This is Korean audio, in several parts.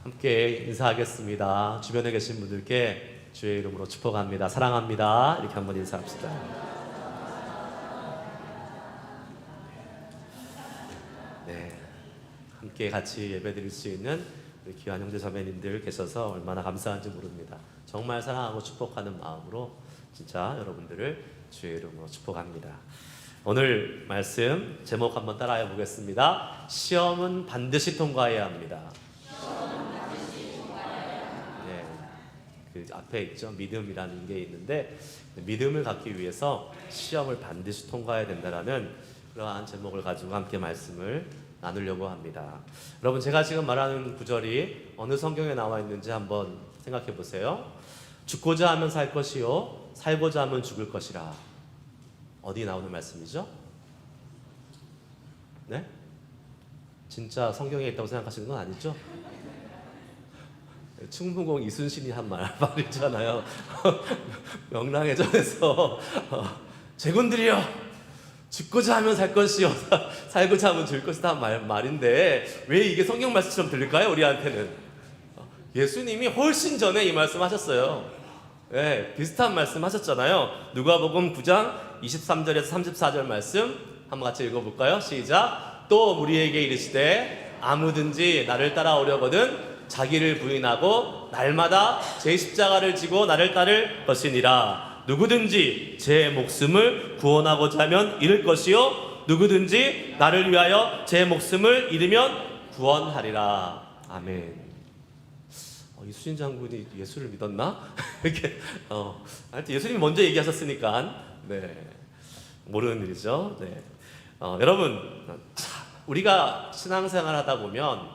함께 인사하겠습니다. 주변에 계신 분들께 주의 이름으로 축복합니다. 사랑합니다. 이렇게 한번 인사합시다. 네, 함께 같이 예배드릴 수 있는 우리 귀한 형제 자매님들 계셔서 얼마나 감사한지 모릅니다. 정말 사랑하고 축복하는 마음으로 진짜 여러분들을 주의 이름으로 축복합니다. 오늘 말씀 제목 한번 따라해 보겠습니다. 시험은 반드시 통과해야 합니다. 네, 그 앞에 있죠. 믿음이라는 게 있는데 믿음을 갖기 위해서 시험을 반드시 통과해야 된다라는 그러한 제목을 가지고 함께 말씀을 나누려고 합니다. 여러분, 제가 지금 말하는 구절이 어느 성경에 나와 있는지 한번 생각해 보세요. 죽고자 하면 살 것이요 살고자 하면 죽을 것이라. 어디 나오는 말씀이죠? 네? 진짜 성경에 있다고 생각하시는 건 아니죠? 충무공 이순신이 한 말이잖아요. 명랑해전에서 제군들이여 죽고자 하면 살 것이요 살고자 하면 죽을 것이다 말인데 왜 이게 성경 말씀처럼 들릴까요? 우리한테는 예수님이 훨씬 전에 이 말씀 하셨어요. 네, 비슷한 말씀 하셨잖아요. 누가복음 9장 23절에서 34절 말씀 한번 같이 읽어볼까요? 시작. 또 우리에게 이르시되 아무든지 나를 따라오려거든 자기를 부인하고 날마다 제 십자가를 지고 나를 따를 것이니라. 누구든지 제 목숨을 구원하고자 하면 잃을 것이요 누구든지 나를 위하여 제 목숨을 잃으면 구원하리라. 아멘. 이순신 장군이 예수를 믿었나? 이렇게 하여튼 예수님이 먼저 얘기하셨으니까 네, 모르는 일이죠. 네. 여러분, 우리가 신앙생활 하다 보면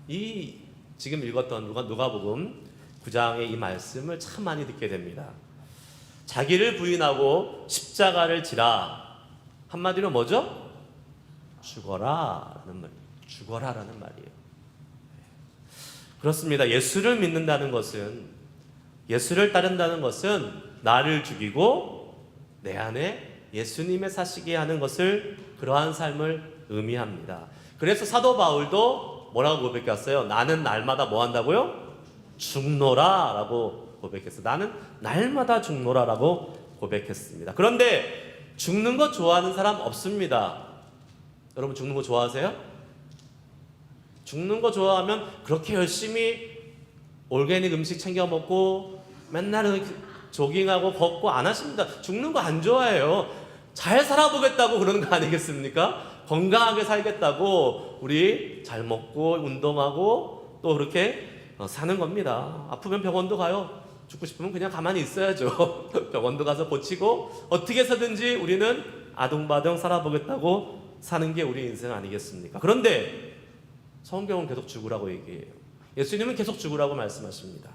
이 지금 읽었던 누가복음 9장의 이 말씀을 참 많이 듣게 됩니다. 자기를 부인하고 십자가를 지라. 한마디로 뭐죠? 죽어라라는 말. 죽어라라는 말이에요. 그렇습니다. 예수를 믿는다는 것은, 예수를 따른다는 것은 나를 죽이고 내 안에 예수님의 사시게 하는 것을, 그러한 삶을 의미합니다. 그래서 사도 바울도 뭐라고 고백했어요? 나는 날마다 뭐 한다고요? 죽노라 라고 고백했어요. 나는 날마다 죽노라 라고 고백했습니다. 그런데 죽는 거 좋아하는 사람 없습니다. 여러분, 죽는 거 좋아하세요? 죽는 거 좋아하면 그렇게 열심히 올게닉 음식 챙겨 먹고 맨날 조깅하고 걷고 안 하십니다. 죽는 거 안 좋아해요. 잘 살아보겠다고 그러는 거 아니겠습니까? 건강하게 살겠다고 우리 잘 먹고 운동하고 또 그렇게 사는 겁니다. 아프면 병원도 가요. 죽고 싶으면 그냥 가만히 있어야죠. 병원도 가서 고치고 어떻게 해서든지 우리는 아둥바둥 살아보겠다고 사는 게 우리 인생 아니겠습니까? 그런데 성경은 계속 죽으라고 얘기해요. 예수님은 계속 죽으라고 말씀하십니다.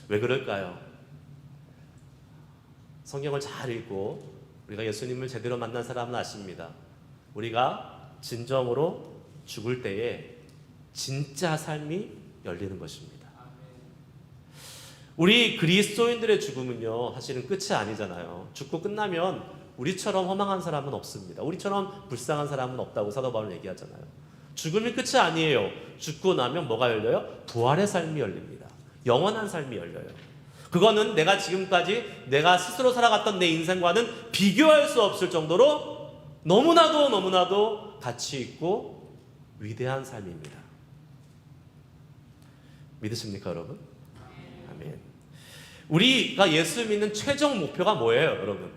왜 그럴까요? 성경을 잘 읽고 우리가 예수님을 제대로 만난 사람은 아십니다. 우리가 진정으로 죽을 때에 진짜 삶이 열리는 것입니다. 우리 그리스도인들의 죽음은요, 사실은 끝이 아니잖아요. 죽고 끝나면 우리처럼 허망한 사람은 없습니다. 우리처럼 불쌍한 사람은 없다고 사도 바울은 얘기하잖아요. 죽음이 끝이 아니에요. 죽고 나면 뭐가 열려요? 부활의 삶이 열립니다. 영원한 삶이 열려요. 그거는 내가 지금까지 내가 스스로 살아갔던 내 인생과는 비교할 수 없을 정도로 너무나도 가치 있고 위대한 삶입니다. 믿으십니까, 여러분? 아멘. 우리가 예수 믿는 최종 목표가 뭐예요, 여러분?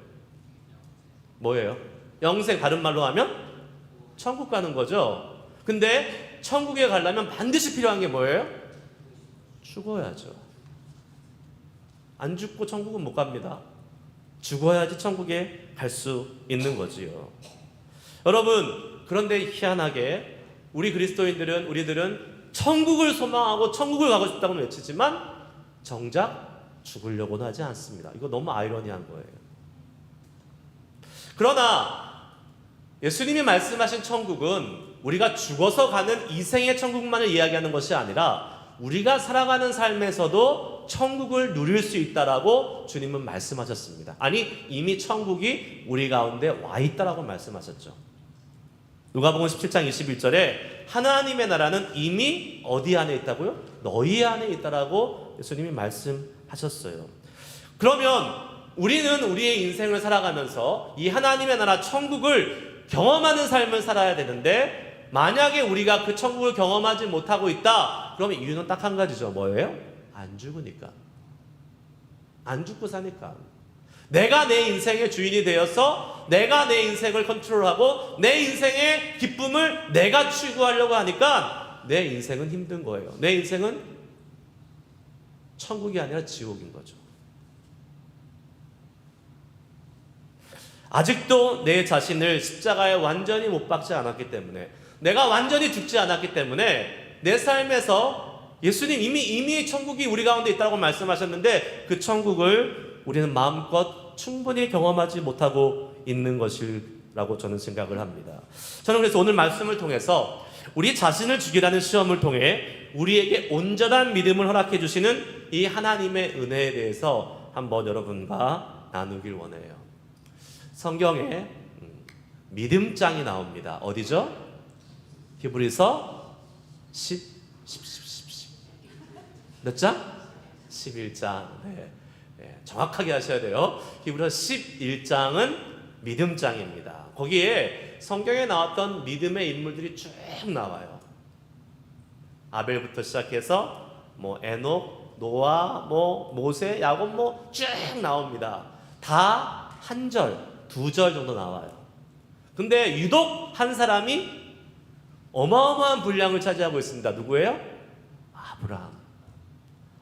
뭐예요? 영생, 다른 말로 하면 천국 가는 거죠. 근데 천국에 가려면 반드시 필요한 게 뭐예요? 죽어야죠. 안 죽고 천국은 못 갑니다. 죽어야지 천국에 갈 수 있는 거지요. 여러분, 그런데 희한하게 우리 그리스도인들은, 우리들은 천국을 소망하고 천국을 가고 싶다고는 외치지만 정작 죽으려고는 하지 않습니다. 이거 너무 아이러니한 거예요. 그러나 예수님이 말씀하신 천국은 우리가 죽어서 가는 이생의 천국만을 이야기하는 것이 아니라 우리가 살아가는 삶에서도 천국을 누릴 수 있다라고 주님은 말씀하셨습니다. 아니, 이미 천국이 우리 가운데 와 있다라고 말씀하셨죠. 누가복음 17장 21절에 하나님의 나라는 이미 어디 안에 있다고요? 너희 안에 있다라고 예수님이 말씀하셨어요. 그러면 우리는 우리의 인생을 살아가면서 이 하나님의 나라 천국을 경험하는 삶을 살아야 되는데, 만약에 우리가 그 천국을 경험하지 못하고 있다, 그러면 이유는 딱 한 가지죠. 뭐예요? 안 죽으니까. 안 죽고 사니까. 내가 내 인생의 주인이 되어서 내가 내 인생을 컨트롤하고 내 인생의 기쁨을 내가 추구하려고 하니까 내 인생은 힘든 거예요. 내 인생은 천국이 아니라 지옥인 거죠. 아직도 내 자신을 십자가에 완전히 못 박지 않았기 때문에, 내가 완전히 죽지 않았기 때문에 내 삶에서 예수님 이미 천국이 우리 가운데 있다고 말씀하셨는데 그 천국을 우리는 마음껏 충분히 경험하지 못하고 있는 것이라고 저는 생각을 합니다. 저는 그래서 오늘 말씀을 통해서 우리 자신을 죽이라는 시험을 통해 우리에게 온전한 믿음을 허락해 주시는 이 하나님의 은혜에 대해서 한번 여러분과 나누길 원해요. 성경에 믿음장이 나옵니다. 어디죠? 히브리서 10 몇 장? 11장. 네. 정확하게 하셔야 돼요. 히브리서 11장은 믿음장입니다. 거기에 성경에 나왔던 믿음의 인물들이 쭉 나와요. 아벨부터 시작해서 에녹, 노아, 모세, 야곱 쭉 나옵니다. 다 한 절, 두 절 정도 나와요. 근데 유독 한 사람이 어마어마한 분량을 차지하고 있습니다. 누구예요?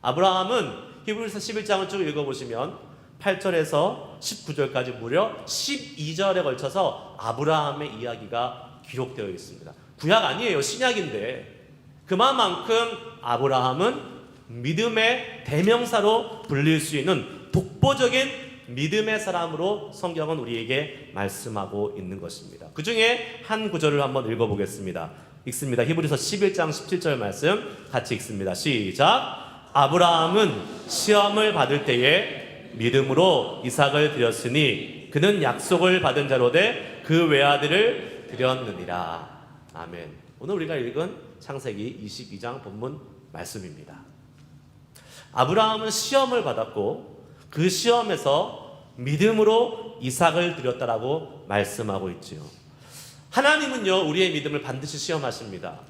아브라함은 히브리서 11장을 쭉 읽어보시면 8절에서 19절까지 무려 12절에 걸쳐서 아브라함의 이야기가 기록되어 있습니다. 구약 아니에요. 신약인데 그만큼 아브라함은 믿음의 대명사로 불릴 수 있는 독보적인 믿음의 사람으로 성경은 우리에게 말씀하고 있는 것입니다. 그 중에 한 구절을 한번 읽어보겠습니다. 읽습니다. 히브리서 11장 17절 말씀 같이 읽습니다. 시작. 아브라함은 시험을 받을 때에 믿음으로 이삭을 드렸으니 그는 약속을 받은 자로 돼 그 외아들을 드렸느니라. 아멘. 오늘 우리가 읽은 창세기 22장 본문 말씀입니다. 아브라함은 시험을 받았고 그 시험에서 믿음으로 이삭을 드렸다라고 말씀하고 있지요. 하나님은요, 우리의 믿음을 반드시 시험하십니다.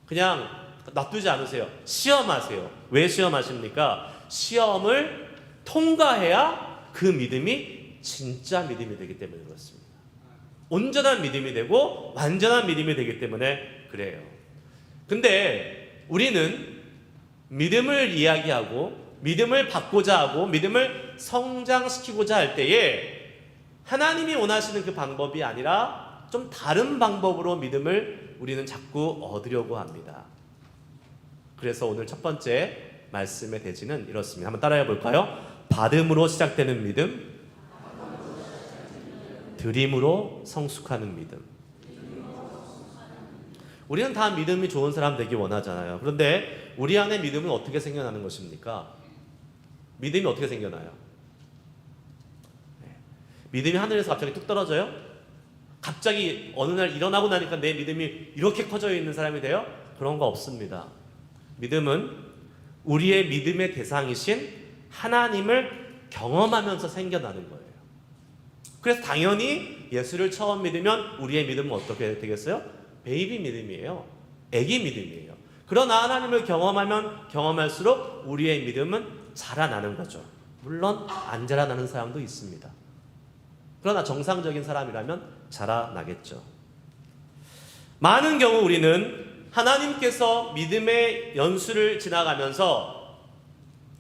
그냥 놔두지 않으세요. 시험하세요. 왜 시험하십니까? 시험을 통과해야 그 믿음이 진짜 믿음이 되기 때문에 그렇습니다. 온전한 믿음이 되고 완전한 믿음이 되기 때문에 그래요. 근데 우리는 믿음을 이야기하고 믿음을 받고자 하고 믿음을 성장시키고자 할 때에 하나님이 원하시는 그 방법이 아니라 좀 다른 방법으로 믿음을 우리는 자꾸 얻으려고 합니다. 그래서 오늘 첫 번째 말씀의 대지는 이렇습니다. 한번 따라해 볼까요? 받음으로 시작되는 믿음, 드림으로 성숙하는 믿음. 우리는 다 믿음이 좋은 사람 되기 원하잖아요. 그런데 우리 안에 믿음은 어떻게 생겨나는 것입니까? 믿음이 어떻게 생겨나요? 믿음이 하늘에서 갑자기 뚝 떨어져요? 갑자기 어느 날 일어나고 나니까 내 믿음이 이렇게 커져 있는 사람이 돼요? 그런 거 없습니다. 믿음은 우리의 믿음의 대상이신 하나님을 경험하면서 생겨나는 거예요. 그래서 당연히 예수를 처음 믿으면 우리의 믿음은 어떻게 되겠어요? 베이비 믿음이에요. 애기 믿음이에요. 그러나 하나님을 경험하면 경험할수록 우리의 믿음은 자라나는 거죠. 물론 안 자라나는 사람도 있습니다. 그러나 정상적인 사람이라면 자라나겠죠. 많은 경우 우리는 하나님께서 믿음의 연수를 지나가면서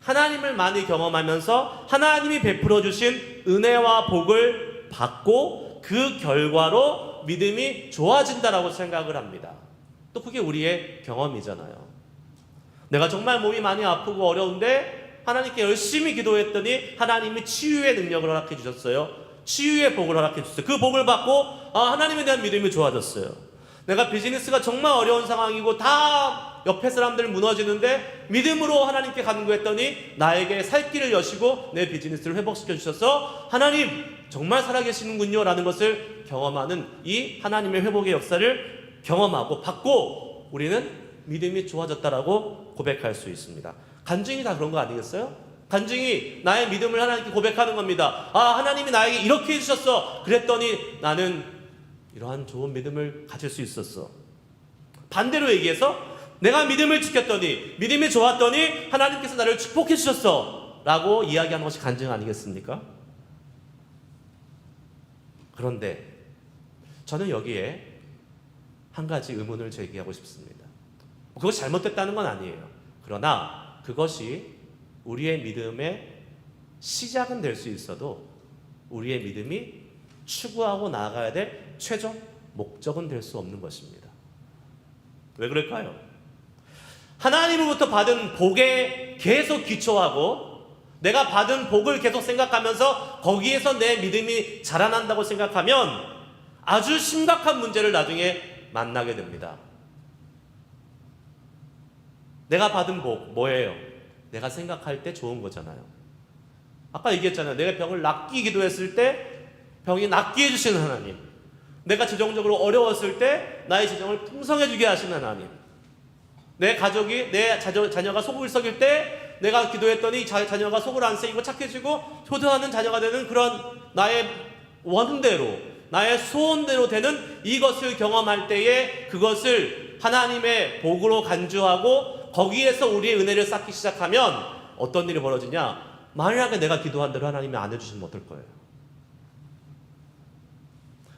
하나님을 많이 경험하면서 하나님이 베풀어 주신 은혜와 복을 받고 그 결과로 믿음이 좋아진다라고 생각을 합니다. 또 그게 우리의 경험이잖아요. 내가 정말 몸이 많이 아프고 어려운데 하나님께 열심히 기도했더니 하나님이 치유의 능력을 허락해 주셨어요. 치유의 복을 허락해 주셨어요. 그 복을 받고 하나님에 대한 믿음이 좋아졌어요. 내가 비즈니스가 정말 어려운 상황이고 다 옆에 사람들 무너지는데 믿음으로 하나님께 간구했더니 나에게 살 길을 여시고 내 비즈니스를 회복시켜 주셔서 하나님 정말 살아계시는군요 라는 것을 경험하는 이 하나님의 회복의 역사를 경험하고 받고 우리는 믿음이 좋아졌다라고 고백할 수 있습니다. 간증이 다 그런 거 아니겠어요? 간증이 나의 믿음을 하나님께 고백하는 겁니다. 아, 하나님이 나에게 이렇게 해주셨어. 그랬더니 나는 이러한 좋은 믿음을 가질 수 있었어. 반대로 얘기해서 내가 믿음을 지켰더니 믿음이 좋았더니 하나님께서 나를 축복해 주셨어 라고 이야기하는 것이 간증 아니겠습니까? 그런데 저는 여기에 한 가지 의문을 제기하고 싶습니다. 그것이 잘못됐다는 건 아니에요. 그러나 그것이 우리의 믿음의 시작은 될 수 있어도 우리의 믿음이 추구하고 나아가야 될 최종 목적은 될 수 없는 것입니다. 왜 그럴까요? 하나님으로부터 받은 복에 계속 기초하고 내가 받은 복을 계속 생각하면서 거기에서 내 믿음이 자라난다고 생각하면 아주 심각한 문제를 나중에 만나게 됩니다. 내가 받은 복 뭐예요? 내가 생각할 때 좋은 거잖아요. 아까 얘기했잖아요. 내가 병을 낫기 기도했을 때 병이 낫게 해주시는 하나님, 내가 재정적으로 어려웠을 때 나의 재정을 풍성해주게 하시는 하나님, 내 가족이 내 자녀가 속을 썩일 때 내가 기도했더니 자녀가 속을 안 썩이고 착해지고 효도하는 자녀가 되는 그런 나의 원대로 나의 소원대로 되는 이것을 경험할 때에 그것을 하나님의 복으로 간주하고 거기에서 우리의 은혜를 쌓기 시작하면 어떤 일이 벌어지냐? 만약에 내가 기도한 대로 하나님이 안 해주시면 어떨 거예요?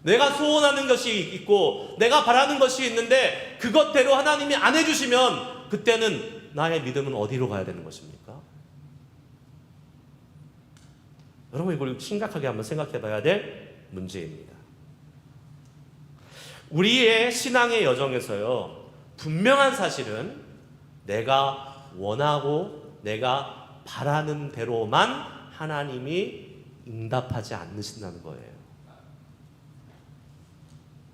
내가 소원하는 것이 있고 내가 바라는 것이 있는데 그것대로 하나님이 안 해주시면 그때는 나의 믿음은 어디로 가야 되는 것입니까? 여러분 이걸 심각하게 한번 생각해 봐야 될 문제입니다. 우리의 신앙의 여정에서요, 분명한 사실은 내가 원하고 내가 바라는 대로만 하나님이 응답하지 않으신다는 거예요.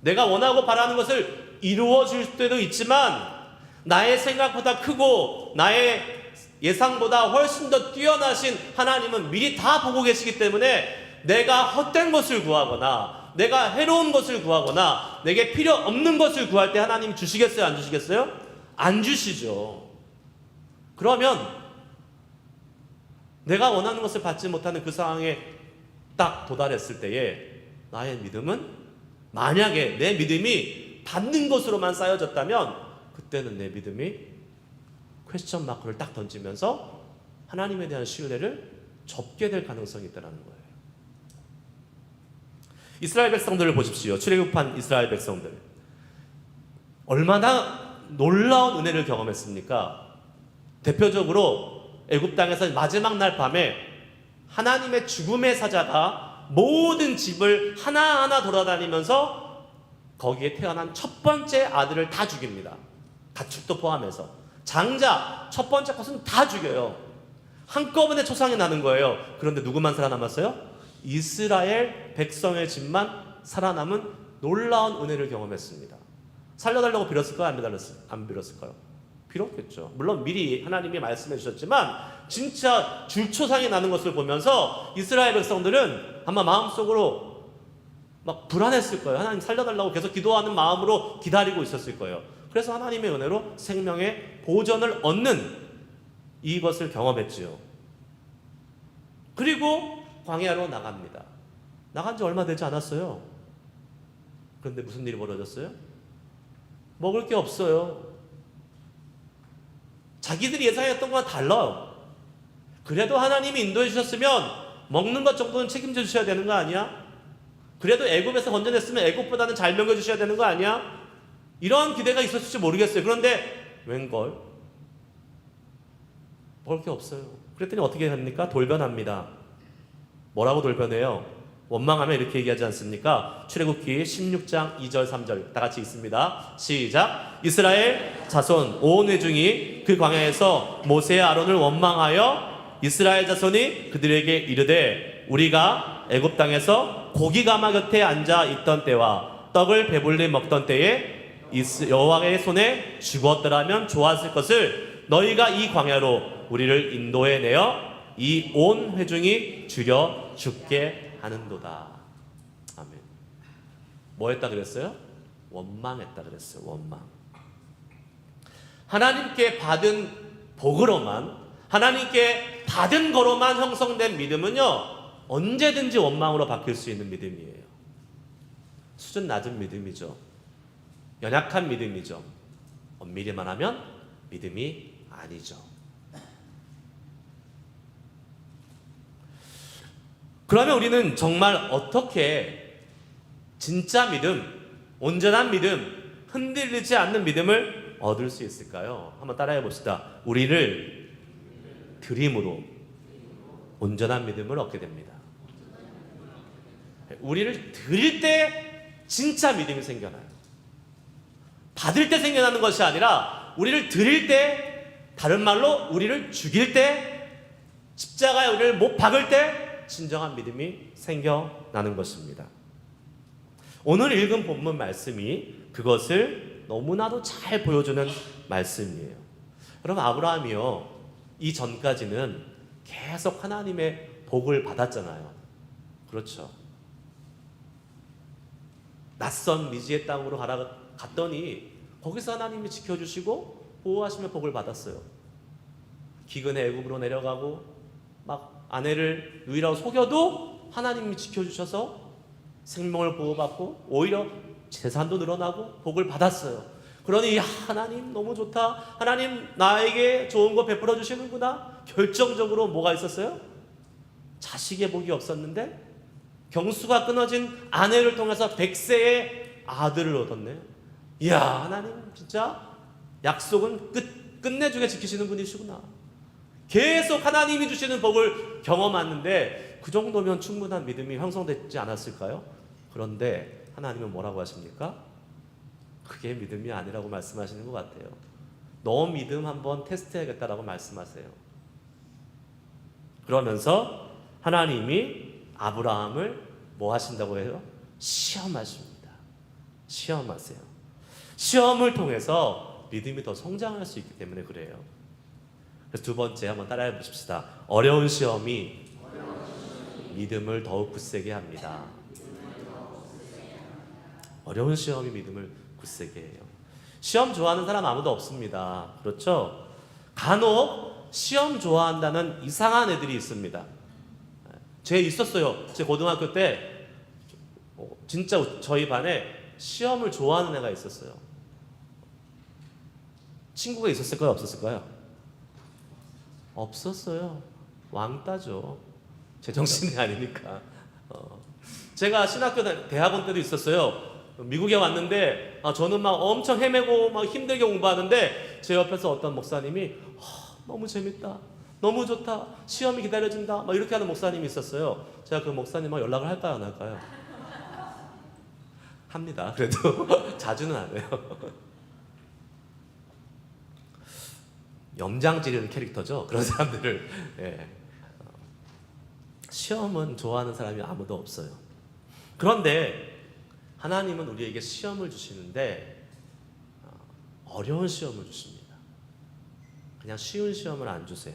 내가 원하고 바라는 것을 이루어 줄 때도 있지만 나의 생각보다 크고 나의 예상보다 훨씬 더 뛰어나신 하나님은 미리 다 보고 계시기 때문에 내가 헛된 것을 구하거나 내가 해로운 것을 구하거나 내게 필요 없는 것을 구할 때 하나님이 주시겠어요? 안 주시겠어요? 안 주시죠. 그러면 내가 원하는 것을 받지 못하는 그 상황에 딱 도달했을 때에 나의 믿음은, 만약에 내 믿음이 받는 것으로만 쌓여졌다면 그때는 내 믿음이 퀘스천 마크를 딱 던지면서 하나님에 대한 신뢰를 접게 될 가능성이 있다는 거예요. 이스라엘 백성들을 보십시오. 출애굽한 이스라엘 백성들 얼마나 놀라운 은혜를 경험했습니까? 대표적으로 애굽 땅에서 마지막 날 밤에 하나님의 죽음의 사자가 모든 집을 하나하나 돌아다니면서 거기에 태어난 첫 번째 아들을 다 죽입니다. 가축도 포함해서 장자 첫 번째 것은 다 죽여요. 한꺼번에 초상이 나는 거예요. 그런데 누구만 살아남았어요? 이스라엘 백성의 집만 살아남은 놀라운 은혜를 경험했습니다. 살려달라고 빌었을까요? 안 빌었을까요? 빌었겠죠. 물론 미리 하나님이 말씀해 주셨지만 진짜 줄초상이 나는 것을 보면서 이스라엘 백성들은 아마 마음속으로 막 불안했을 거예요. 하나님 살려달라고 계속 기도하는 마음으로 기다리고 있었을 거예요. 그래서 하나님의 은혜로 생명의 보전을 얻는 이것을 경험했지요. 그리고 광야로 나갑니다. 나간 지 얼마 되지 않았어요. 그런데 무슨 일이 벌어졌어요? 먹을 게 없어요. 자기들이 예상했던 것과 달라요. 그래도 하나님이 인도해 주셨으면 먹는 것 정도는 책임져 주셔야 되는 거 아니야? 그래도 애굽에서 건져냈으면 애굽보다는 잘 먹여 주셔야 되는 거 아니야? 이러한 기대가 있었을지 모르겠어요. 그런데 웬걸? 먹을 게 없어요. 그랬더니 어떻게 합니까? 돌변합니다. 뭐라고 돌변해요? 원망하면 이렇게 얘기하지 않습니까? 출애굽기 16장 2절 3절 다 같이 읽습니다. 시작. 이스라엘 자손 온 회중이 그 광야에서 모세 아론을 원망하여 이스라엘 자손이 그들에게 이르되 우리가 애굽 땅에서 고기 가마 곁에 앉아 있던 때와 떡을 배불리 먹던 때에 여호와의 손에 죽었더라면 좋았을 것을 너희가 이 광야로 우리를 인도해 내어 이 온 회중이 줄여 죽게 하는도다. 아멘. 뭐 했다 그랬어요? 원망했다 그랬어요. 원망. 하나님께 받은 복으로만, 하나님께 받은 거로만 형성된 믿음은요, 언제든지 원망으로 바뀔 수 있는 믿음이에요. 수준 낮은 믿음이죠. 연약한 믿음이죠. 엄밀히만 하면 믿음이 아니죠. 그러면 우리는 정말 어떻게 진짜 믿음, 온전한 믿음, 흔들리지 않는 믿음을 얻을 수 있을까요? 한번 따라해 봅시다. 우리를 드림으로 온전한 믿음을 얻게 됩니다. 우리를 드릴 때 진짜 믿음이 생겨나요. 받을 때 생겨나는 것이 아니라 우리를 드릴 때, 다른 말로 우리를 죽일 때, 십자가에 우리를 못 박을 때 진정한 믿음이 생겨나는 것입니다. 오늘 읽은 본문 말씀이 그것을 너무나도 잘 보여주는 말씀이에요. 여러분, 아브라함이요, 이 전까지는 계속 하나님의 복을 받았잖아요. 그렇죠. 낯선 미지의 땅으로 갔더니 거기서 하나님이 지켜주시고 보호하시며 복을 받았어요. 기근에 애굽으로 내려가고 막 아내를 누이라고 속여도 하나님이 지켜주셔서 생명을 보호받고 오히려 재산도 늘어나고 복을 받았어요. 그러니 하나님 너무 좋다, 하나님 나에게 좋은 거 베풀어 주시는구나. 결정적으로 뭐가 있었어요? 자식의 복이 없었는데 경수가 끊어진 아내를 통해서 100세의 아들을 얻었네. 이야, 하나님 진짜 약속은 끝내주게 지키시는 분이시구나. 계속 하나님이 주시는 복을 경험하는데 그 정도면 충분한 믿음이 형성되지 않았을까요? 그런데 하나님은 뭐라고 하십니까? 그게 믿음이 아니라고 말씀하시는 것 같아요. 너 믿음 한번 테스트해야겠다라고 말씀하세요. 그러면서 하나님이 아브라함을 뭐 하신다고 해요? 시험하십니다. 시험하세요. 시험을 통해서 믿음이 더 성장할 수 있기 때문에 그래요. 그래서 두 번째 한번 따라해 보십시다. 어려운 시험이 믿음을 더욱 굳세게 합니다. 어려운 시험이 믿음을 굳세게 해요. 시험 좋아하는 사람 아무도 없습니다. 그렇죠? 간혹 시험 좋아한다는 이상한 애들이 있습니다. 제 있었어요. 제 고등학교 때 진짜 저희 반에 시험을 좋아하는 애가 있었어요. 친구가 있었을까요? 없었을까요? 없었어요. 왕따죠. 제정신이 아니니까. 제가 신학교 대학원 때도 있었어요. 미국에 왔는데 저는 막 엄청 헤매고 막 힘들게 공부하는데 제 옆에서 어떤 목사님이 너무 재밌다, 너무 좋다, 시험이 기다려진다 막 이렇게 하는 목사님이 있었어요. 제가 그 목사님하고 연락을 할까요, 안 할까요? 합니다. 그래도 자주는 안 해요. 염장 지르는 캐릭터죠. 그런 사람들을. 예. 시험은 좋아하는 사람이 아무도 없어요. 그런데 하나님은 우리에게 시험을 주시는데 어려운 시험을 주십니다. 그냥 쉬운 시험을 안 주세요.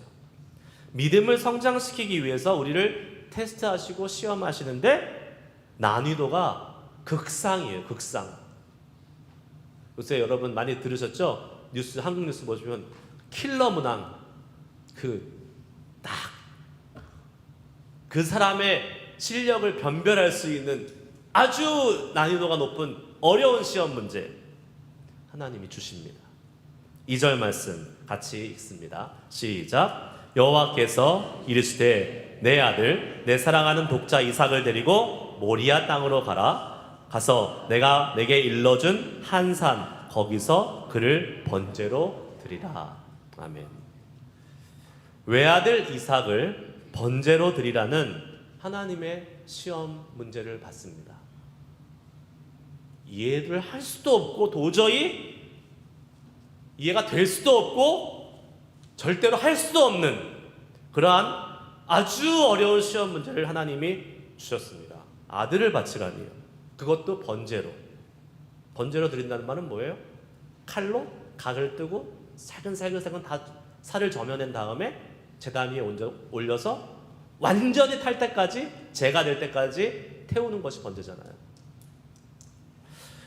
믿음을 성장시키기 위해서 우리를 테스트하시고 시험하시는데 난이도가 극상이에요. 극상. 요새 여러분 많이 들으셨죠? 뉴스, 한국 뉴스 보시면 킬러 문항, 그 사람의 실력을 변별할 수 있는 아주 난이도가 높은 어려운 시험 문제 하나님이 주십니다. 2절 말씀 같이 읽습니다. 시작. 여호와께서 이르시되 내 아들 내 사랑하는 독자 이삭을 데리고 모리아 땅으로 가서 내가 내게 일러준 한 산 거기서 그를 번제로 드리라. 아멘. 외아들 이삭을 번제로 드리라는 하나님의 시험 문제를 받습니다. 이해를 할 수도 없고 도저히 이해가 될 수도 없고 절대로 할 수도 없는 그러한 아주 어려운 시험 문제를 하나님이 주셨습니다. 아들을 바치라니요. 그것도 번제로. 번제로 드린다는 말은 뭐예요? 칼로 각을 뜨고 살근살근 다 살을 저며낸 다음에 제단 위에 올려서 완전히 탈 때까지, 재가 될 때까지 태우는 것이 번제잖아요.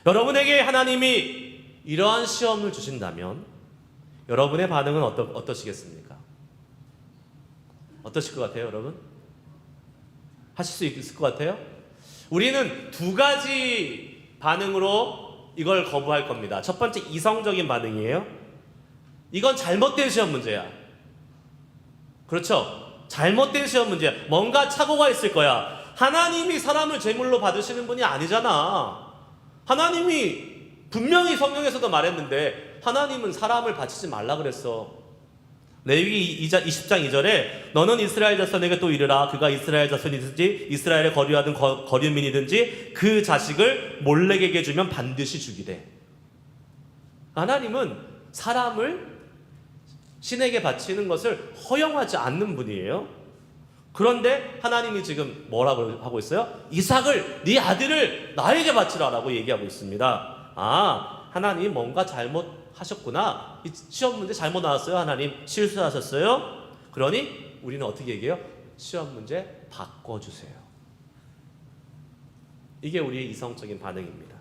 여러분에게 하나님이 이러한 시험을 주신다면 여러분의 반응은 어떠시겠습니까? 어떠실 것 같아요, 여러분? 하실 수 있을 것 같아요? 우리는 두 가지 반응으로 이걸 거부할 겁니다. 첫 번째, 이성적인 반응이에요. 이건 잘못된 시험 문제야. 그렇죠? 잘못된 시험 문제야. 뭔가 착오가 있을 거야. 하나님이 사람을 제물로 받으시는 분이 아니잖아. 하나님이 분명히 성경에서도 말했는데 하나님은 사람을 바치지 말라 그랬어. 레위기 20장 2절에 너는 이스라엘 자손에게 또 이르라. 그가 이스라엘 자손이든지 이스라엘에 거류하던 거류민이든지 그 자식을 몰렉에게 주면 반드시 죽이래. 하나님은 사람을 신에게 바치는 것을 허용하지 않는 분이에요. 그런데 하나님이 지금 뭐라고 하고 있어요? 이삭을, 네 아들을 나에게 바치라라고 얘기하고 있습니다. 아, 하나님 뭔가 잘못하셨구나. 이 시험 문제 잘못 나왔어요. 하나님 실수하셨어요. 그러니 우리는 어떻게 얘기해요? 시험 문제 바꿔주세요. 이게 우리의 이성적인 반응입니다.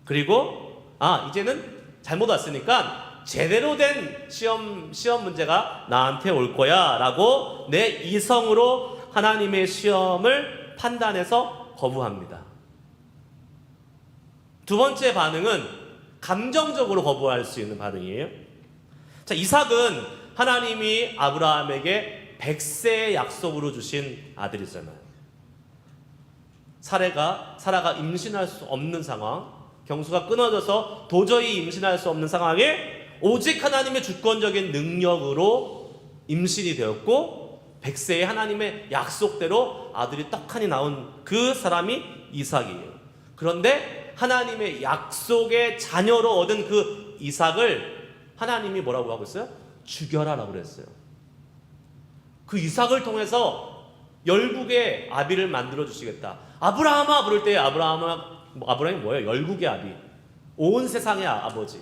그리고 이제는 잘못 왔으니까 제대로 된 시험 문제가 나한테 올 거야 라고 내 이성으로 하나님의 시험을 판단해서 거부합니다. 두 번째 반응은 감정적으로 거부할 수 있는 반응이에요. 자, 이삭은 하나님이 아브라함에게 100세의 약속으로 주신 아들이잖아요. 사라가 임신할 수 없는 상황, 경수가 끊어져서 도저히 임신할 수 없는 상황에 오직 하나님의 주권적인 능력으로 임신이 되었고 100세의 하나님의 약속대로 아들이 떡하니 나온 그 사람이 이삭이에요. 그런데 하나님의 약속의 자녀로 얻은 그 이삭을 하나님이 뭐라고 하고 있어요? 죽여라라고 그랬어요. 그 이삭을 통해서 열국의 아비를 만들어 주시겠다. 아브라함아 부를 때 아브라함이 뭐예요? 열국의 아비, 온 세상의 아버지.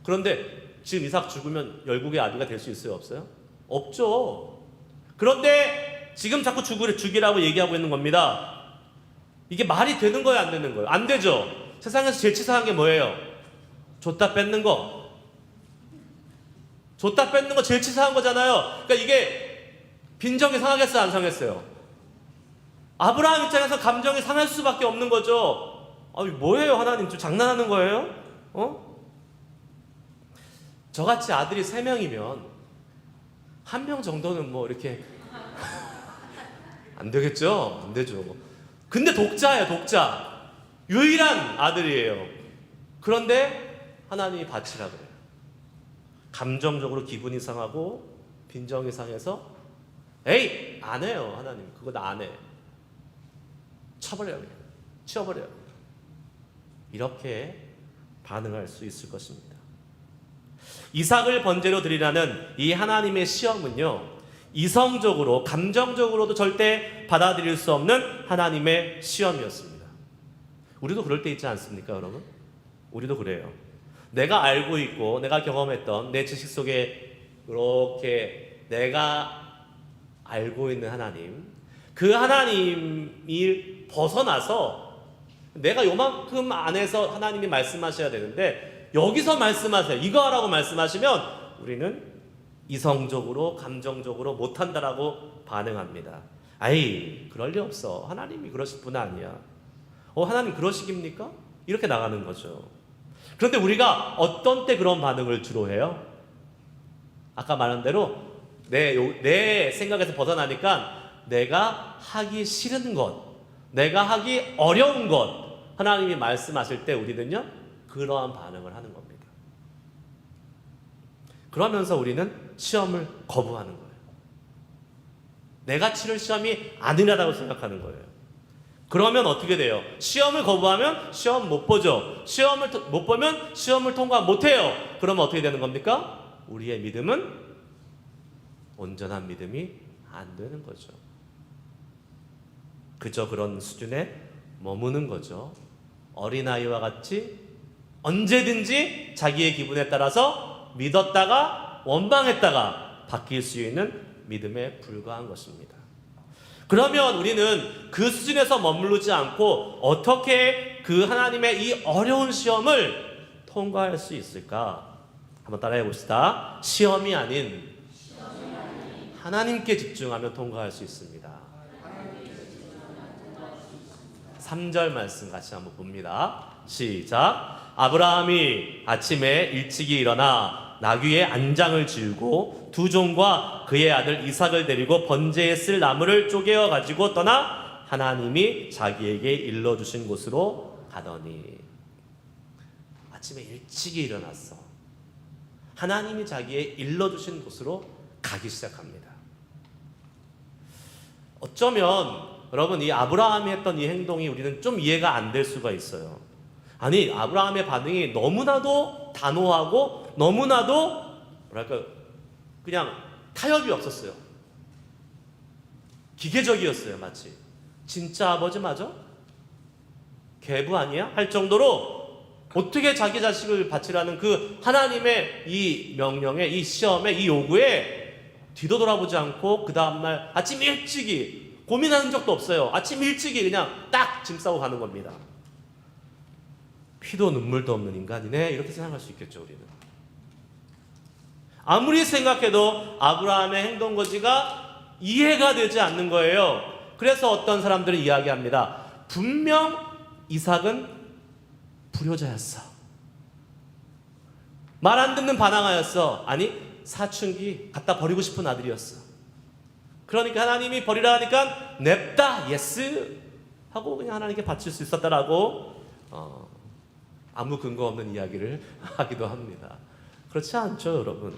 그런데 지금 이삭 죽으면 열국의 아비가 될 수 있어요? 없어요? 없죠. 그런데 지금 자꾸 죽이라고 얘기하고 있는 겁니다. 이게 말이 되는 거예요? 안 되는 거예요? 안 되죠. 세상에서 제일 치사한 게 뭐예요? 줬다 뺏는 거. 줬다 뺏는 거 제일 치사한 거잖아요. 그러니까 이게 빈정이 상하겠어요? 안 상했어요? 아브라함 입장에서 감정이 상할 수밖에 없는 거죠. 뭐예요, 하나님? 좀 장난하는 거예요? 저같이 아들이 3명이면 1명 정도는 뭐 이렇게 안 되겠죠? 안 되죠. 근데 독자예요, 독자. 유일한 아들이에요. 그런데 하나님이 바치라 그래요. 감정적으로 기분이 상하고 빈정이 상해서 에이, 안 해요, 하나님. 그거 나 안 해. 쳐버려요, 그냥. 치워버려요. 이렇게 반응할 수 있을 것입니다. 이삭을 번제로 드리라는 이 하나님의 시험은요, 이성적으로 감정적으로도 절대 받아들일 수 없는 하나님의 시험이었습니다. 우리도 그럴 때 있지 않습니까, 여러분? 우리도 그래요. 내가 알고 있고 내가 경험했던 내 지식 속에 이렇게 내가 알고 있는 하나님, 그 하나님이 벗어나서 내가 요만큼 안에서 하나님이 말씀하셔야 되는데 여기서 말씀하세요, 이거 하라고 말씀하시면 우리는 이성적으로 감정적으로 못한다라고 반응합니다. 아이, 그럴 리 없어, 하나님이 그러실 분 아니야. 하나님 그러시깁니까? 이렇게 나가는 거죠. 그런데 우리가 어떤 때 그런 반응을 주로 해요? 아까 말한 대로 내 생각에서 벗어나니까 내가 하기 싫은 것, 내가 하기 어려운 것 하나님이 말씀하실 때 우리는요 그러한 반응을 하는 겁니다. 그러면서 우리는 시험을 거부하는 거예요. 내가 치를 시험이 아니라고 생각하는 거예요. 그러면 어떻게 돼요? 시험을 거부하면 시험 못 보죠. 시험을 못 보면 시험을 통과 못 해요. 그러면 어떻게 되는 겁니까? 우리의 믿음은 온전한 믿음이 안 되는 거죠. 그저 그런 수준에 머무는 거죠. 어린아이와 같이 언제든지 자기의 기분에 따라서 믿었다가 원망했다가 바뀔 수 있는 믿음에 불과한 것입니다. 그러면 우리는 그 수준에서 머무르지 않고 어떻게 그 하나님의 이 어려운 시험을 통과할 수 있을까? 한번 따라해 봅시다. 시험이 아닌 하나님께 집중하면 통과할 수 있습니다. 3절 말씀 같이 한번 봅니다. 시작. 아브라함이 아침에 일찍이 일어나 나귀의 안장을 지우고 두 종과 그의 아들 이삭을 데리고 번제에 쓸 나무를 쪼개어 가지고 떠나 하나님이 자기에게 일러주신 곳으로 가더니. 아침에 일찍이 일어났어. 하나님이 자기의 일러주신 곳으로 가기 시작합니다. 어쩌면 여러분 이 아브라함이 했던 이 행동이 우리는 좀 이해가 안 될 수가 있어요. 아니 아브라함의 반응이 너무나도 단호하고 너무나도 뭐랄까 그냥 타협이 없었어요. 기계적이었어요. 마치 진짜 아버지 맞아? 개부 아니야? 할 정도로 어떻게 자기 자식을 바치라는 그 하나님의 이 명령에 이 시험에 이 요구에 뒤도 돌아보지 않고 그 다음날 아침 일찍이 고민하는 적도 없어요. 아침 일찍이 그냥 딱 짐 싸고 가는 겁니다. 피도 눈물도 없는 인간이네 이렇게 생각할 수 있겠죠. 우리는 아무리 생각해도 아브라함의 행동 거지가 이해가 되지 않는 거예요. 그래서 어떤 사람들은 이야기합니다. 분명 이삭은 불효자였어. 말 안 듣는 반항하였어. 아니 사춘기 갖다 버리고 싶은 아들이었어. 그러니까 하나님이 버리라 하니까 냅다 예스 하고 그냥 하나님께 바칠 수 있었다라고 아무 근거 없는 이야기를 하기도 합니다. 그렇지 않죠, 여러분?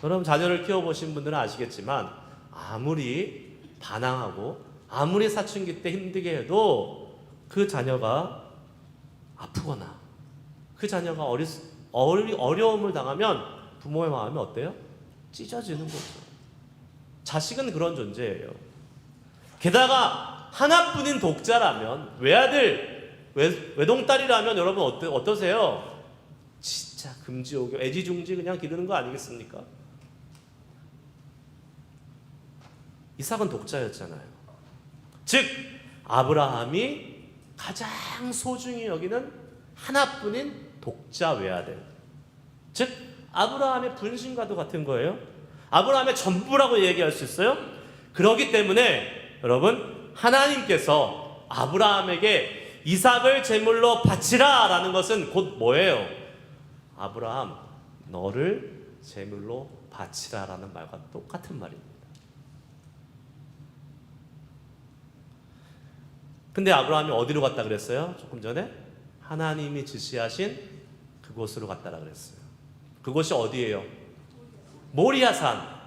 여러분 자녀를 키워보신 분들은 아시겠지만 아무리 반항하고 아무리 사춘기 때 힘들게 해도 그 자녀가 아프거나 그 자녀가 어려움을 당하면 부모의 마음이 어때요? 찢어지는 거죠. 자식은 그런 존재예요. 게다가 하나뿐인 독자라면 외아들, 외동딸이라면 여러분 어떠세요? 진짜 금지옥요, 애지중지 그냥 기르는 거 아니겠습니까? 이삭은 독자였잖아요. 즉 아브라함이 가장 소중히 여기는 하나뿐인 독자 외아들, 즉 아브라함의 분신과도 같은 거예요. 아브라함의 전부라고 얘기할 수 있어요. 그렇기 때문에 여러분 하나님께서 아브라함에게 이삭을 제물로 바치라 라는 것은 곧 뭐예요? 아브라함 너를 제물로 바치라 라는 말과 똑같은 말입니다. 근데 아브라함이 어디로 갔다 그랬어요? 조금 전에 하나님이 지시하신 그곳으로 갔다라 그랬어요. 그곳이 어디예요? 모리아산.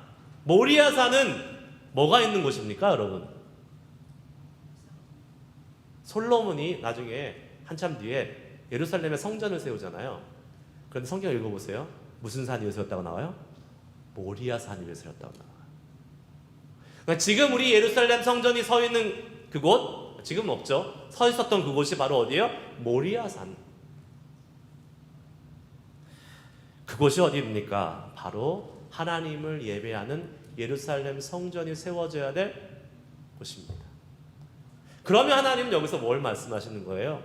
모리아산은 뭐가 있는 곳입니까, 여러분? 솔로몬이 나중에 한참 뒤에 예루살렘에 성전을 세우잖아요. 그런데 성경 읽어보세요. 무슨 산 위에 세웠다고 나와요? 모리아산 위에 세웠다고 나와요. 그러니까 지금 우리 예루살렘 성전이 서 있는 그곳, 지금은 없죠. 서 있었던 그곳이 바로 어디예요? 모리아산. 그곳이 어디입니까? 바로 하나님을 예배하는 예루살렘 성전이 세워져야 될 곳입니다. 그러면 하나님은 여기서 뭘 말씀하시는 거예요?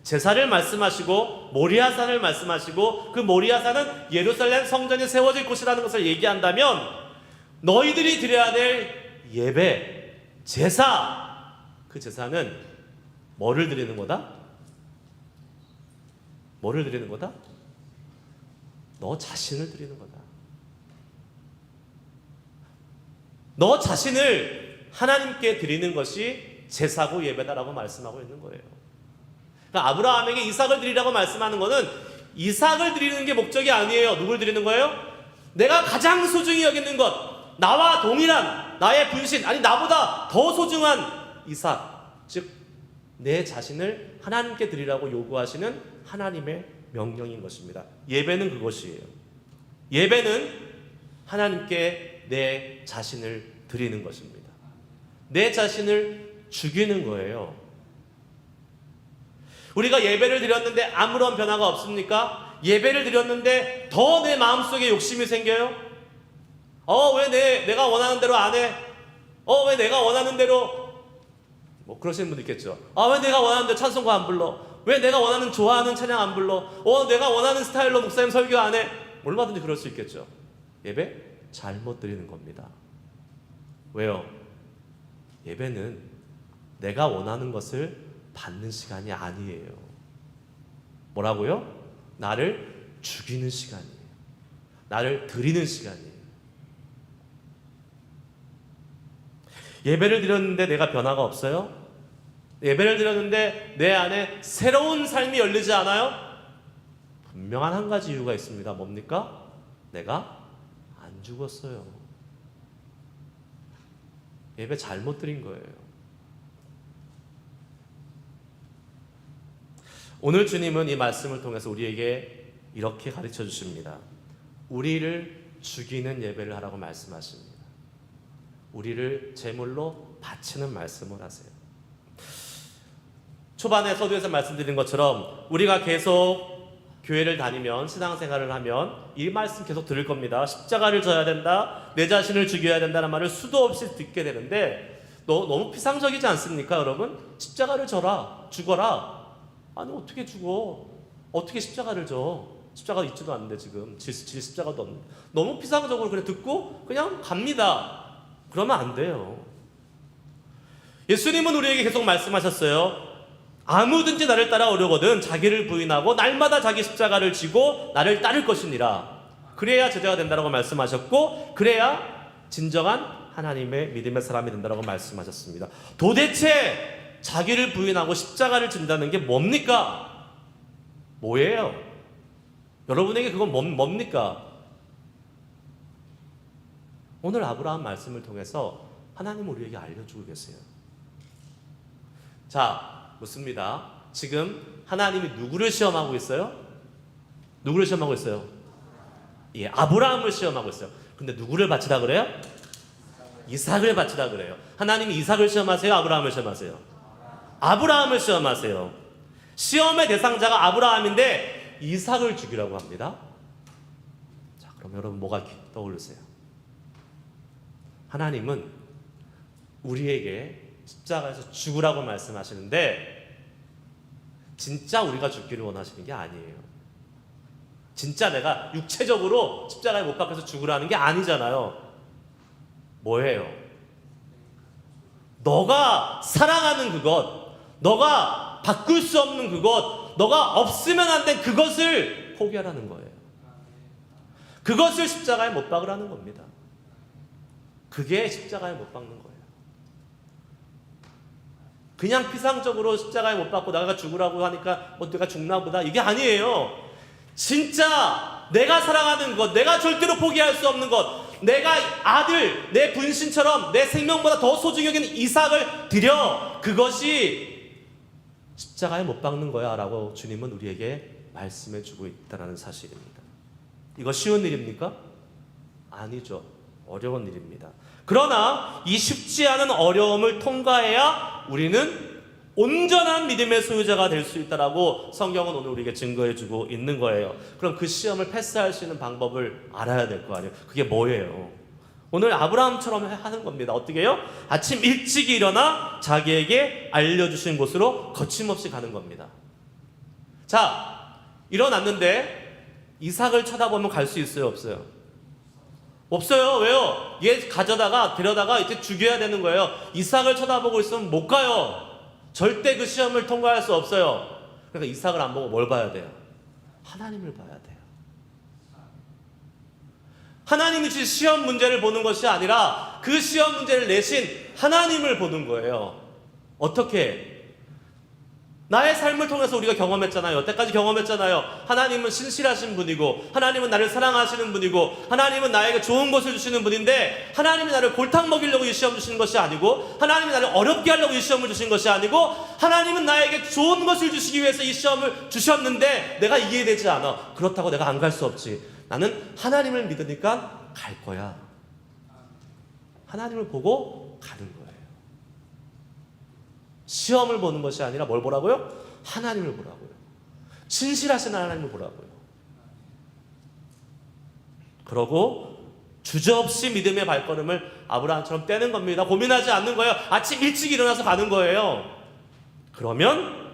제사를 말씀하시고 모리아산을 말씀하시고 그 모리아산은 예루살렘 성전이 세워질 곳이라는 것을 얘기한다면 너희들이 드려야 될 예배, 제사, 그 제사는 뭐를 드리는 거다? 뭐를 드리는 거다? 너 자신을 드리는 거다. 너 자신을 하나님께 드리는 것이 제사고 예배다라고 말씀하고 있는 거예요. 그러니까 아브라함에게 이삭을 드리라고 말씀하는 것은 이삭을 드리는 게 목적이 아니에요. 누굴 드리는 거예요? 내가 가장 소중히 여기는 것, 나와 동일한 나의 분신, 아니 나보다 더 소중한 이삭, 즉 내 자신을 하나님께 드리라고 요구하시는 하나님의 명령인 것입니다. 예배는 그것이에요. 예배는 하나님께 내 자신을 드리는 것입니다. 내 자신을 죽이는 거예요. 우리가 예배를 드렸는데 아무런 변화가 없습니까? 예배를 드렸는데 더 내 마음속에 욕심이 생겨요? 왜 내가 원하는 대로 안 해? 왜 내가 원하는 대로 뭐 그러시는 분도 있겠죠. 왜 내가 원하는 대로 찬송가 안 불러? 왜 내가 원하는 좋아하는 찬양 안 불러? 내가 원하는 스타일로 목사님 설교 안 해? 얼마든지 그럴 수 있겠죠. 예배 잘못 드리는 겁니다. 왜요? 예배는 내가 원하는 것을 받는 시간이 아니에요. 뭐라고요? 나를 죽이는 시간이에요. 나를 드리는 시간이에요. 예배를 드렸는데 내가 변화가 없어요? 예배를 드렸는데 내 안에 새로운 삶이 열리지 않아요? 분명한 한 가지 이유가 있습니다. 뭡니까? 내가 안 죽었어요. 예배 잘못 드린 거예요. 오늘 주님은 이 말씀을 통해서 우리에게 이렇게 가르쳐 주십니다. 우리를 죽이는 예배를 하라고 말씀하십니다. 우리를 제물로 바치는 말씀을 하세요. 초반에 서두에서 말씀드린 것처럼 우리가 계속 교회를 다니면, 신앙생활을 하면 이 말씀 계속 들을 겁니다. 십자가를 져야 된다, 내 자신을 죽여야 된다는 말을 수도 없이 듣게 되는데 너무 피상적이지 않습니까, 여러분? 십자가를 져라, 죽어라. 아니 어떻게 죽어? 어떻게 십자가를 져? 십자가 있지도 않는데 지금 질 십자가도 없는데. 너무 피상적으로 그냥 듣고 그냥 갑니다. 그러면 안 돼요. 예수님은 우리에게 계속 말씀하셨어요. 아무든지 나를 따라오려거든 자기를 부인하고 날마다 자기 십자가를 지고 나를 따를 것이니라. 그래야 제자가 된다고 말씀하셨고, 그래야 진정한 하나님의 믿음의 사람이 된다고 말씀하셨습니다. 도대체 자기를 부인하고 십자가를 진다는 게 뭡니까? 뭐예요? 여러분에게 그건 뭡니까? 오늘 아브라함 말씀을 통해서 하나님은 우리에게 알려주고 계세요. 자, 묻습니다. 지금 하나님이 누구를 시험하고 있어요? 누구를 시험하고 있어요? 예, 아브라함을 시험하고 있어요. 근데 누구를 바치라 그래요? 이삭을 바치라 그래요. 하나님이 이삭을 시험하세요? 아브라함을 시험하세요? 아브라함을 시험하세요. 시험의 대상자가 아브라함인데 이삭을 죽이라고 합니다. 자, 그럼 여러분 뭐가 떠오르세요? 하나님은 우리에게 십자가에서 죽으라고 말씀하시는데 진짜 우리가 죽기를 원하시는 게 아니에요. 진짜 내가 육체적으로 십자가에 못 박혀서 죽으라는 게 아니잖아요. 뭐예요? 너가 사랑하는 그것, 너가 바꿀 수 없는 그것, 너가 없으면 안 된 그것을 포기하라는 거예요. 그것을 십자가에 못 박으라는 겁니다. 그게 십자가에 못 박는 거예요. 그냥 피상적으로 십자가에 못 박고 나가 죽으라고 하니까 내가 죽나 보다, 이게 아니에요. 진짜 내가 사랑하는 것, 내가 절대로 포기할 수 없는 것, 내가 아들, 내 분신처럼 내 생명보다 더 소중히 여기는 이삭을 드려, 그것이 십자가에 못 박는 거야 라고 주님은 우리에게 말씀해 주고 있다는 사실입니다. 이거 쉬운 일입니까? 아니죠. 어려운 일입니다. 그러나 이 쉽지 않은 어려움을 통과해야 우리는 온전한 믿음의 소유자가 될 수 있다라고 성경은 오늘 우리에게 증거해주고 있는 거예요. 그럼 그 시험을 패스할 수 있는 방법을 알아야 될 거 아니에요. 그게 뭐예요? 오늘 아브라함처럼 하는 겁니다. 어떻게 해요? 아침 일찍 일어나 자기에게 알려주신 곳으로 거침없이 가는 겁니다. 자, 일어났는데 이삭을 쳐다보면 갈 수 있어요? 없어요? 없어요. 왜요? 얘 데려다가 이제 죽여야 되는 거예요. 이삭을 쳐다보고 있으면 못 가요. 절대 그 시험을 통과할 수 없어요. 그러니까 이삭을 안 보고 뭘 봐야 돼요? 하나님을 봐야 돼요. 하나님이 주신 시험 문제를 보는 것이 아니라 그 시험 문제를 내신 하나님을 보는 거예요. 어떻게? 나의 삶을 통해서 우리가 경험했잖아요. 여태까지 경험했잖아요. 하나님은 신실하신 분이고, 하나님은 나를 사랑하시는 분이고, 하나님은 나에게 좋은 것을 주시는 분인데, 하나님이 나를 골탕 먹이려고 이 시험 주시는 것이 아니고, 하나님이 나를 어렵게 하려고 이 시험을 주신 것이 아니고, 하나님은 나에게 좋은 것을 주시기 위해서 이 시험을 주셨는데 내가 이해되지 않아. 그렇다고 내가 안 갈 수 없지. 나는 하나님을 믿으니까 갈 거야. 하나님을 보고 가는 거예요. 시험을 보는 것이 아니라 뭘 보라고요? 하나님을 보라고요. 신실하신 하나님을 보라고요. 그러고 주저없이 믿음의 발걸음을 아브라함처럼 떼는 겁니다. 고민하지 않는 거예요. 아침 일찍 일어나서 가는 거예요. 그러면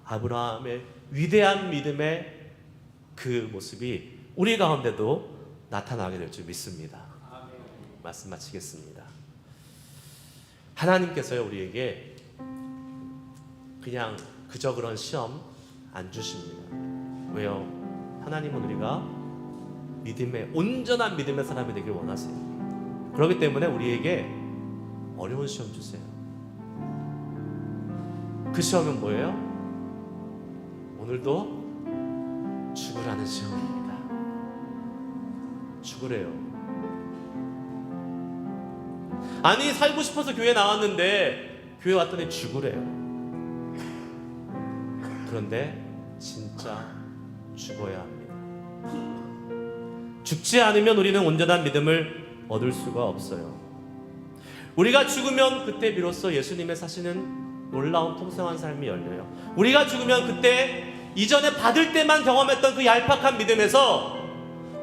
아브라함의 위대한 믿음의 그 모습이 우리 가운데도 나타나게 될 줄 믿습니다. 말씀 마치겠습니다. 하나님께서요, 우리에게 그냥 그저 그런 시험 안 주십니다. 왜요? 하나님은 우리가 믿음의 온전한 믿음의 사람이 되길 원하세요. 그렇기 때문에 우리에게 어려운 시험 주세요. 그 시험은 뭐예요? 오늘도 죽으라는 시험입니다. 죽으래요. 아니, 살고 싶어서 교회 나왔는데 교회 왔더니 죽으래요. 그런데 진짜 죽어야 합니다. 죽지 않으면 우리는 온전한 믿음을 얻을 수가 없어요. 우리가 죽으면 그때 비로소 예수님의 사시는 놀라운 통성한 삶이 열려요. 우리가 죽으면 그때 이전에 받을 때만 경험했던 그 얄팍한 믿음에서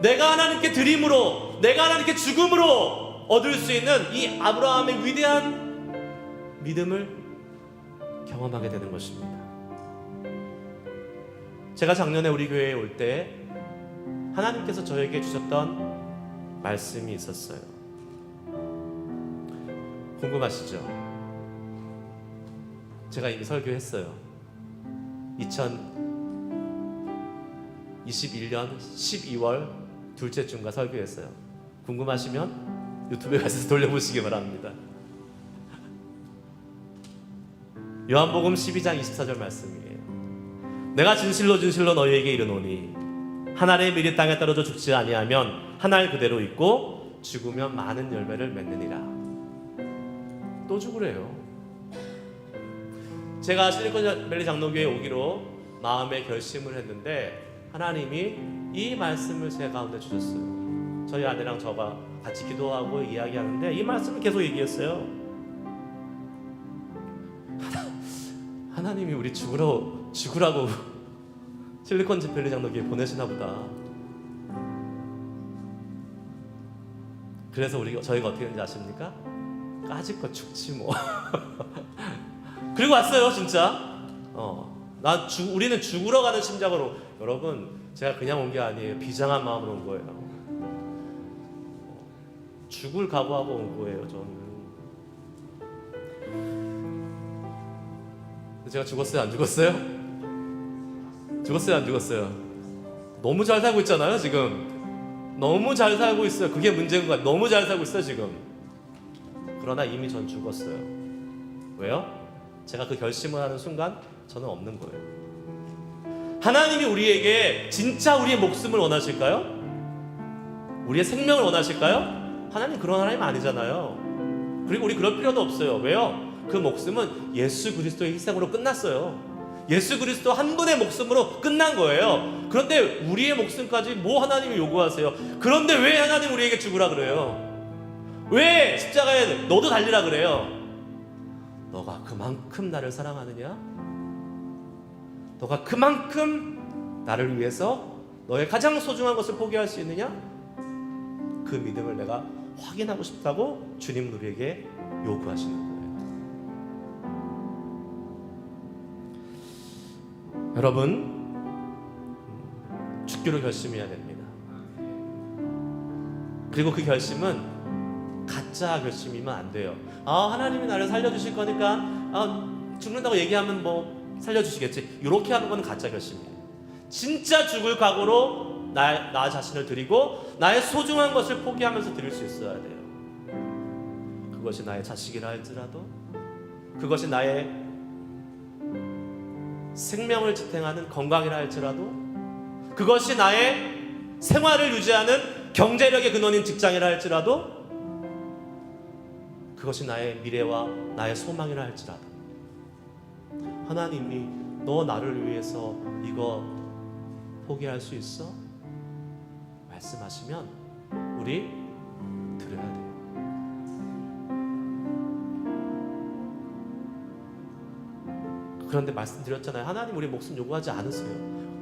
내가 하나님께 드림으로, 내가 하나님께 죽음으로 얻을 수 있는 이 아브라함의 위대한 믿음을 경험하게 되는 것입니다. 제가 작년에 우리 교회에 올 때 하나님께서 저에게 주셨던 말씀이 있었어요. 궁금하시죠? 제가 이미 설교했어요. 2021년 12월 둘째 주인가 설교했어요. 궁금하시면 유튜브에 가서 돌려보시기 바랍니다. 요한복음 12장 24절 말씀이에요. 내가 진실로 진실로 너희에게 이르노니 한 알의 밀이 땅에 떨어져 죽지 아니하면 한 알 그대로 있고 죽으면 많은 열매를 맺느니라. 또 죽으래요. 제가 실리콘밸리 장로교회에 오기로 마음의 결심을 했는데 하나님이 이 말씀을 제 가운데 주셨어요. 저희 아내랑 저가 같이 기도하고 이야기하는데 이 말씀을 계속 얘기했어요. 하나님이 우리 죽으라고 실리콘밸리 장로교회에 보내시나 보다. 그래서 저희가 어떻게 했는지 아십니까? 까짓것 죽지 뭐. 그리고 왔어요, 진짜. 우리는 죽으러 가는 심정으로. 여러분, 제가 그냥 온 게 아니에요. 비장한 마음으로 온 거예요. 죽을 각오하고 온 거예요, 저는. 제가 죽었어요, 안 죽었어요? 죽었어요, 안 죽었어요? 너무 잘 살고 있잖아요, 지금. 너무 잘 살고 있어요. 그게 문제인 것 같아요. 너무 잘 살고 있어요, 지금. 그러나 이미 전 죽었어요. 왜요? 제가 그 결심을 하는 순간 저는 없는 거예요. 하나님이 우리에게 진짜 우리의 목숨을 원하실까요? 우리의 생명을 원하실까요? 하나님 그런 하나님 아니잖아요. 그리고 우리 그럴 필요도 없어요. 왜요? 그 목숨은 예수 그리스도의 희생으로 끝났어요. 예수 그리스도 한 분의 목숨으로 끝난 거예요. 그런데 우리의 목숨까지 뭐 하나님이 요구하세요? 그런데 왜 하나님 우리에게 죽으라 그래요? 왜 십자가에 너도 달리라 그래요? 너가 그만큼 나를 사랑하느냐? 너가 그만큼 나를 위해서 너의 가장 소중한 것을 포기할 수 있느냐? 그 믿음을 내가 확인하고 싶다고 주님 우리에게 요구하시는 거예요. 여러분, 죽기로 결심해야 됩니다. 그리고 그 결심은 가짜 결심이면 안 돼요. 하나님이 나를 살려주실 거니까 죽는다고 얘기하면 뭐 살려주시겠지. 이렇게 하는 건 가짜 결심이에요. 진짜 죽을 각오로 나 자신을 드리고 나의 소중한 것을 포기하면서 드릴 수 있어야 돼요. 그것이 나의 자식이라 할지라도, 그것이 나의 생명을 지탱하는 건강이라 할지라도, 그것이 나의 생활을 유지하는 경제력의 근원인 직장이라 할지라도, 그것이 나의 미래와 나의 소망이라 할지라도, 하나님이 너 나를 위해서 이거 포기할 수 있어? 말씀하시면 우리 들어야 돼요. 그런데 말씀드렸잖아요. 하나님 우리 목숨 요구하지 않으세요.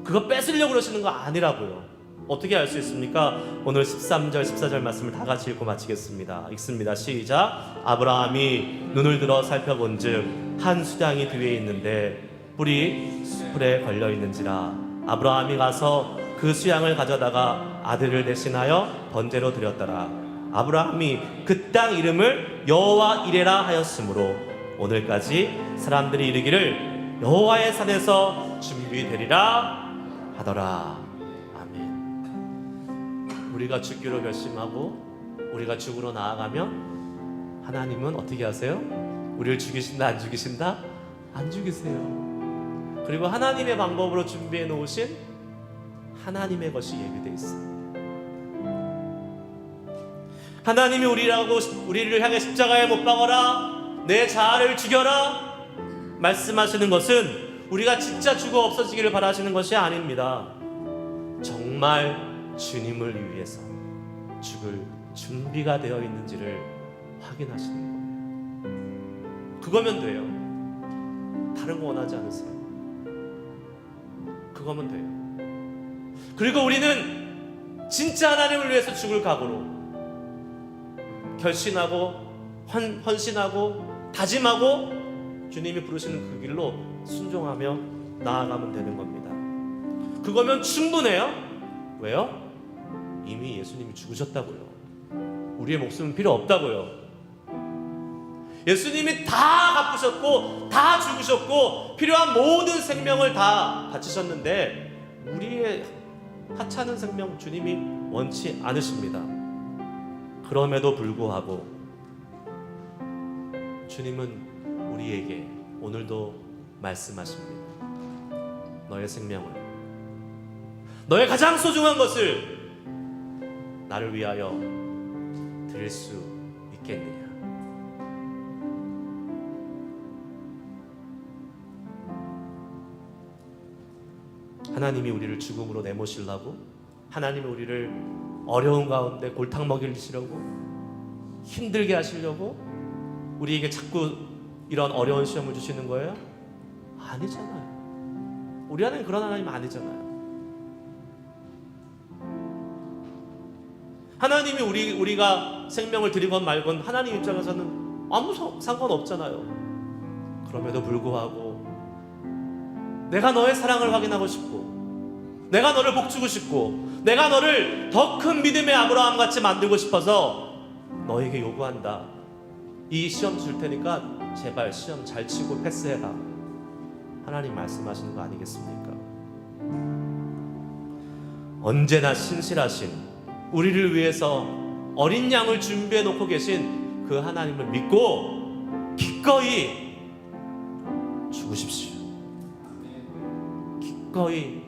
그거 뺏으려고 그러시는 거 아니라고요. 어떻게 알 수 있습니까? 오늘 13절 14절 말씀을 다 같이 읽고 마치겠습니다. 읽습니다. 시작. 아브라함이 눈을 들어 살펴본즉 한 수량이 뒤에 있는데 뿔이 풀에 걸려 있는지라. 아브라함이 가서 그 수양을 가져다가 아들을 대신하여 번제로 드렸더라. 아브라함이 그 땅 이름을 여호와 이레라 하였으므로 오늘까지 사람들이 이르기를 여호와의 산에서 준비되리라 하더라. 아멘. 우리가 죽기로 결심하고 우리가 죽으러 나아가면 하나님은 어떻게 하세요? 우리를 죽이신다 안 죽이신다? 안 죽이세요. 그리고 하나님의 방법으로 준비해 놓으신 하나님의 것이 예비되어 있어요. 하나님이 우리를 향해 십자가에 못 박아라, 내 자아를 죽여라 말씀하시는 것은 우리가 진짜 죽어 없어지기를 바라시는 것이 아닙니다. 정말 주님을 위해서 죽을 준비가 되어 있는지를 확인하시는 거예요. 그거면 돼요. 다른 거 원하지 않으세요. 그거면 돼요. 그리고 우리는 진짜 하나님을 위해서 죽을 각오로 결심하고 헌신하고 다짐하고 주님이 부르시는 그 길로 순종하며 나아가면 되는 겁니다. 그거면 충분해요. 왜요? 이미 예수님이 죽으셨다고요. 우리의 목숨은 필요 없다고요. 예수님이 다 갚으셨고 다 죽으셨고 필요한 모든 생명을 다 바치셨는데 우리의 하찮은 생명 주님이 원치 않으십니다. 그럼에도 불구하고 주님은 우리에게 오늘도 말씀하십니다. 너의 생명을, 너의 가장 소중한 것을 나를 위하여 드릴 수 있겠느냐. 하나님이 우리를 죽음으로 내모시려고, 하나님이 우리를 어려운 가운데 골탕 먹이시려고, 힘들게 하시려고 우리에게 자꾸 이런 어려운 시험을 주시는 거예요? 아니잖아요. 우리 하나님 그런 하나님 아니잖아요. 하나님이 우리가 생명을 드리건 말건 하나님 입장에서는 아무 상관없잖아요. 그럼에도 불구하고 내가 너의 사랑을 확인하고 싶고, 내가 너를 복주고 싶고, 내가 너를 더 큰 믿음의 아브라함 같이 만들고 싶어서 너에게 요구한다. 이 시험 줄 테니까 제발 시험 잘 치고 패스해라. 하나님 말씀하시는 거 아니겠습니까? 언제나 신실하신, 우리를 위해서 어린 양을 준비해 놓고 계신 그 하나님을 믿고 기꺼이 죽으십시오. 기꺼이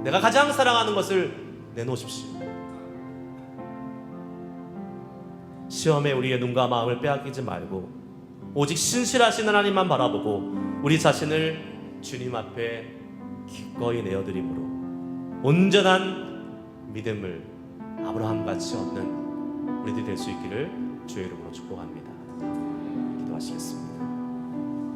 내가 가장 사랑하는 것을 내놓으십시오. 시험에 우리의 눈과 마음을 빼앗기지 말고 오직 신실하신 하나님만 바라보고 우리 자신을 주님 앞에 기꺼이 내어드림으로 온전한 믿음을 아브라함같이 얻는 우리들이 될 수 있기를 주의 이름으로 축복합니다. 기도하시겠습니다.